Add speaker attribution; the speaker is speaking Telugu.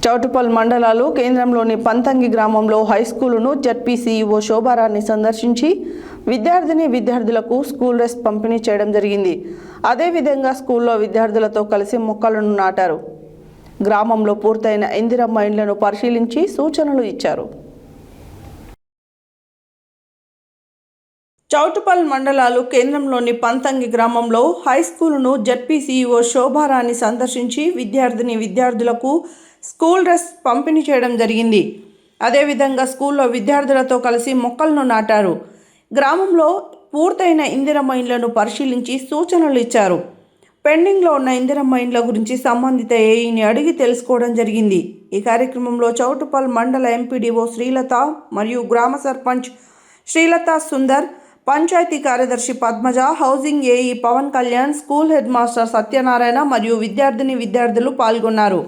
Speaker 1: చౌటుప్పల్ మండలాలు కేంద్రంలోని పంతంగి గ్రామంలో హైస్కూలును జడ్పీ సీఈఓ శోభారాణి సందర్శించి విద్యార్థులకు స్కూల్ డ్రెస్ పంపిణీ చేయడం జరిగింది. అదేవిధంగా స్కూల్లో విద్యార్థులతో కలిసి మొక్కలను నాటారు. గ్రామంలో పూర్తయిన ఇందిరమ్మ ఇండ్లను పరిశీలించి సూచనలు ఇచ్చారు. చౌటుప్పల్ మండలాలు కేంద్రంలోని పంతంగి గ్రామంలో హైస్కూలును జడ్పీ సీఈఓ శోభారాణి సందర్శించి విద్యార్థులకు స్కూల్ డ్రెస్ పంపిణీ చేయడం జరిగింది. అదేవిధంగా స్కూల్లో విద్యార్థులతో కలిసి మొక్కలను నాటారు. గ్రామంలో పూర్తయిన ఇందిరమ్మ ఇండ్లను పరిశీలించి సూచనలు ఇచ్చారు. పెండింగ్లో ఉన్న ఇందిరమ్మ ఇండ్ల గురించి సంబంధిత ఏఈని అడిగి తెలుసుకోవడం జరిగింది. ఈ కార్యక్రమంలో చౌటుప్పల్ మండల ఎంపీడీఓ శ్రీలత మరియు గ్రామ సర్పంచ్ శ్రీలత సుందర్, పంచాయతీ కార్యదర్శి Padmaja, housing AE Pawan Kalyan, school headmaster Satyanarayana మరియు విద్యార్థులు పాల్గొన్నారు.